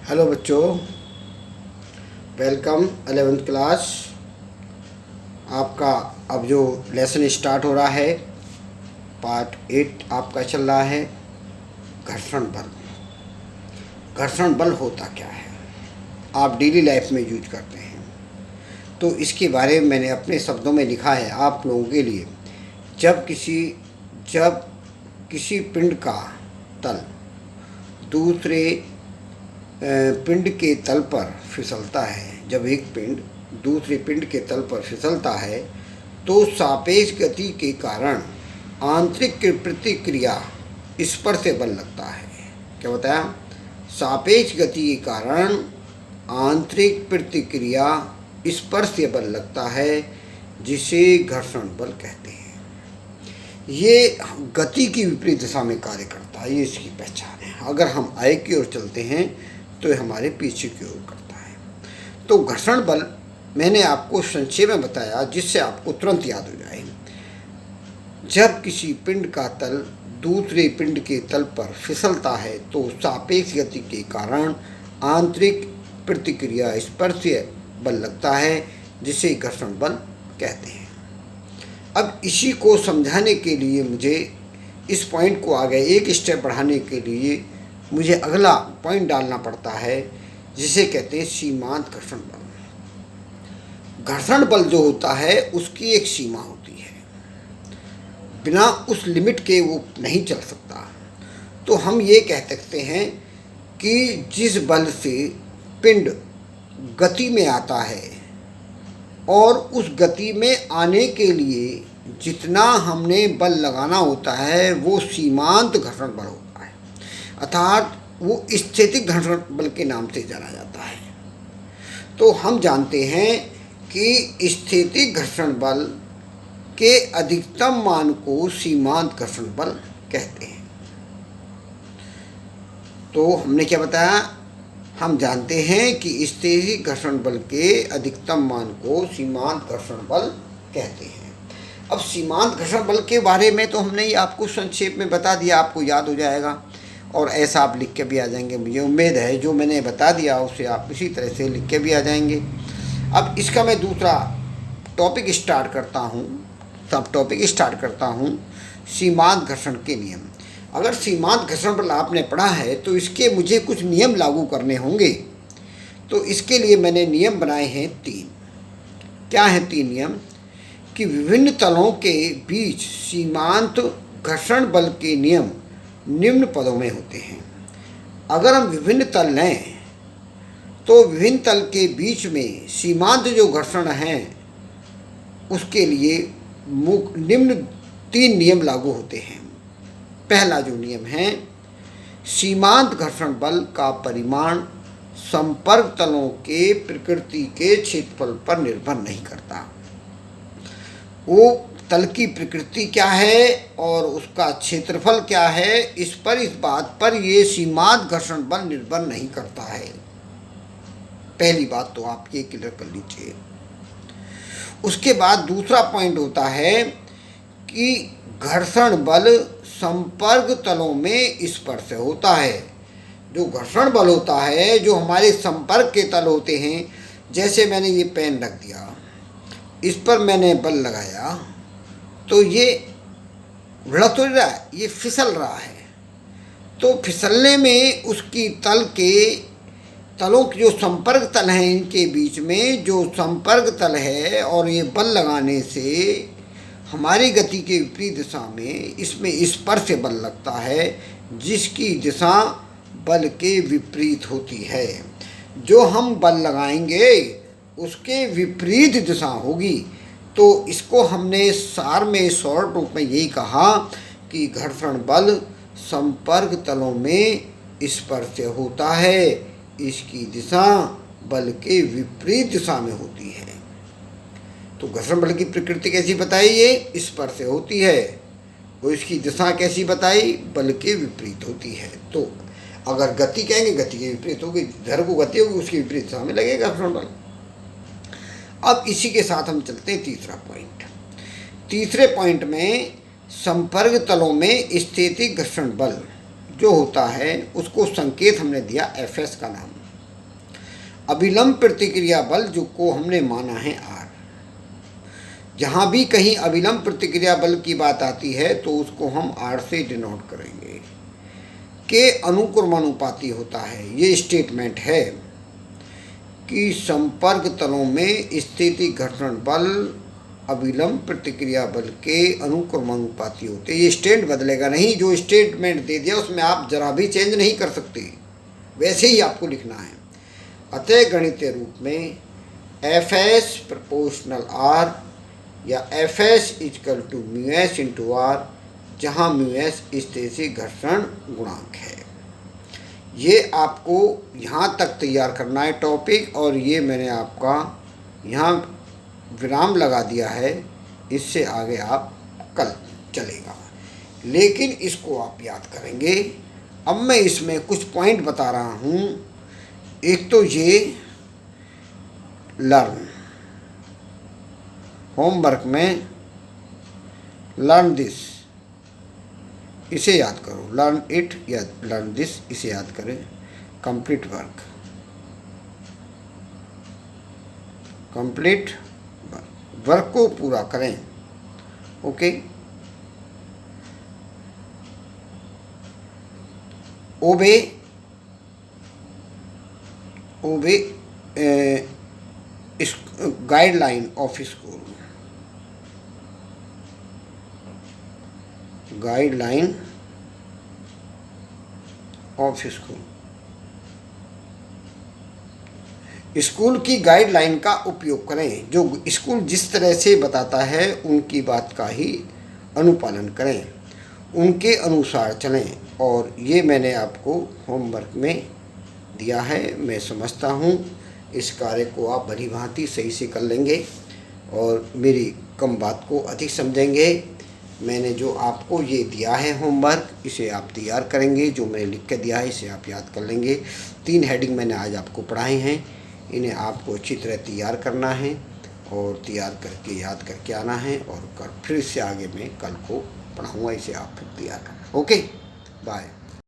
Hello बच्चों, welcome 11th class. आपका अब जो लेसन स्टार्ट हो रहा है, पार्ट 8 आपका चल रहा है। घर्षण बल। घर्षण बल होता क्या है, आप डेली लाइफ में यूज करते हैं, तो इसके बारे में मैंने अपने शब्दों में लिखा है आप लोगों के लिए। जब किसी पिंड का तल दूसरे पिंड के तल पर फिसलता है, जब एक पिंड दूसरे पिंड के तल पर फिसलता है तो सापेक्ष गति के कारण आंतरिक प्रतिक्रिया स्पर्श से बल लगता है। क्या बताया? सापेक्ष गति के कारण आंतरिक प्रतिक्रिया स्पर्श से बल लगता है, जिसे घर्षण बल कहते हैं। ये गति की विपरीत दिशा में कार्य करता है, ये इसकी पहचान है। अगर हम आगे की ओर चलते हैं तो ये हमारे पीछे की ओर करता है। तो घर्षण बल मैंने आपको संक्षेप में बताया, जिससे आपको तुरंत याद हो जाए। जब किसी पिंड का तल दूसरे पिंड के तल पर फिसलता है तो सापेक्ष गति के कारण आंतरिक प्रतिक्रिया स्पर्श से बल लगता है, जिसे घर्षण बल कहते हैं। अब इसी को समझाने के लिए मुझे इस पॉइंट को आगे एक स्टेप बढ़ाने के लिए मुझे अगला पॉइंट डालना पड़ता है, जिसे कहते हैं सीमांत घर्षण बल। घर्षण बल जो होता है उसकी एक सीमा होती है, बिना उस लिमिट के वो नहीं चल सकता। तो हम ये कह सकते हैं कि जिस बल से पिंड गति में आता है और उस गति में आने के लिए जितना हमने बल लगाना होता है वो सीमांत घर्षण बल होता है, अर्थात वो स्थैतिक घर्षण बल के नाम से जाना जाता है। तो हम जानते हैं कि स्थैतिक घर्षण बल के अधिकतम मान को सीमांत घर्षण बल कहते हैं। तो हमने क्या बताया? हम जानते हैं कि स्थैतिक घर्षण बल के अधिकतम मान को सीमांत घर्षण बल कहते हैं। अब सीमांत घर्षण बल के बारे में तो हमने ही आपको संक्षेप में बता दिया, आपको याद हो जाएगा और ऐसा आप लिख के भी आ जाएंगे। मुझे उम्मीद है जो मैंने बता दिया उसे आप इसी तरह से लिख के भी आ जाएंगे। अब इसका मैं दूसरा टॉपिक स्टार्ट करता हूँ, सब टॉपिक स्टार्ट करता हूँ सीमांत घर्षण के नियम। अगर सीमांत घर्षण बल आपने पढ़ा है तो इसके मुझे कुछ नियम लागू करने होंगे। तो इसके लिए मैंने नियम बनाए हैं 3। क्या है 3 नियम? कि विभिन्न तलों के बीच सीमांत घर्षण बल के नियम निम्न पदों में होते हैं। अगर हम विभिन्न तल लें तो विभिन्न तल के बीच में सीमांत जो घर्षण हैं उसके लिए निम्न 3 नियम लागू होते हैं। पहला जो नियम है, सीमांत घर्षण बल का परिमाण संपर्क तलों के प्रकृति के क्षेत्रफल पर निर्भर नहीं करता। वो तल की प्रकृति क्या है और उसका क्षेत्रफल क्या है, इस बात पर ये सीमांत घर्षण बल निर्भर नहीं करता है। पहली बात तो आप ये क्लियर कर लीजिए। उसके बाद दूसरा पॉइंट होता है कि घर्षण बल संपर्क तलों में स्पर्श होता है। जो घर्षण बल होता है, जो हमारे संपर्क के तल होते हैं, जैसे मैंने ये पेन रख दिया, इस पर मैंने बल लगाया तो ये लुढ़क तो रहा है, ये फिसल रहा है। तो फिसलने में उसकी तलों के जो संपर्क तल हैं, इनके बीच में जो संपर्क तल है और ये बल लगाने से हमारी गति के विपरीत दिशा में इसमें स्पर्श से बल लगता है, जिसकी दिशा बल के विपरीत होती है। जो हम बल लगाएंगे उसके विपरीत दिशा होगी। तो इसको हमने सार में शॉर्ट रूप में यही कहा कि घर्षण बल संपर्क तलों में स्पर्श से होता है, इसकी दिशा बल के विपरीत दिशा में होती है। तो घर्षण बल की प्रकृति कैसी बताई? ये स्पर्श से होती है। और इसकी दिशा कैसी बताई? बल के विपरीत होती है। तो अगर गति कहेंगे, गति के विपरीत होगी, धर को गति होगी, उसके विपरीत दिशा में लगेगा घर्षण बल। अब इसी के साथ हम चलते हैं तीसरा पॉइंट। तीसरे पॉइंट में संपर्क तलों में स्थैतिक घर्षण बल जो होता है उसको संकेत हमने दिया Fs का नाम। अविलंब प्रतिक्रिया बल जो को हमने माना है आर। जहाँ भी कहीं अविलंब प्रतिक्रिया बल की बात आती है तो उसको हम आर से डिनोट करेंगे। के अनुक्रमानुपाती होता है, ये स्टेटमेंट है कि संपर्क तलों में स्थिति घर्षण बल अविलंब प्रतिक्रिया बल के अनुक्रमानुपाती होते। ये स्टेट बदलेगा नहीं, जो स्टेटमेंट दे दिया उसमें आप जरा भी चेंज नहीं कर सकते, वैसे ही आपको लिखना है। अतः गणितीय रूप में एफ एस प्रोपोर्शनल आर या F S equal to mu S into R, जहाँ म्यू एस स्थिति घर्षण गुणांक है। ये आपको यहाँ तक तैयार करना है टॉपिक, और ये मैंने आपका यहाँ विराम लगा दिया है, इससे आगे आप कल चलेगा, लेकिन इसको आप याद करेंगे। अब मैं इसमें कुछ पॉइंट बता रहा हूँ। एक तो ये लर्न, होमवर्क में लर्न दिस, इसे याद करो, लर्न इट या लर्न दिस, इसे याद करें। कंप्लीट वर्क, कंप्लीट वर्क को पूरा करें। ओके, ओबे ओबे guideline of school, guideline of school, school की गाइडलाइन का उपयोग करें। जो स्कूल जिस तरह से बताता है उनकी बात का ही अनुपालन करें, उनके अनुसार चलें। और ये मैंने आपको होमवर्क में दिया है। मैं समझता हूँ इस कार्य को आप भली भांति सही से कर लेंगे और मेरी कम बात को अधिक समझेंगे। मैंने जो आपको ये दिया है होमवर्क, इसे आप तैयार करेंगे। जो मैंने लिख के दिया है इसे आप याद कर लेंगे। 3 हेडिंग मैंने आज आपको पढ़ाए हैं, इन्हें आपको अच्छी तरह तैयार करना है और तैयार करके याद करके आना है। और फिर इससे आगे मैं कल को पढ़ाऊँगा, इसे आप फिर तैयार करना। Okay, bye.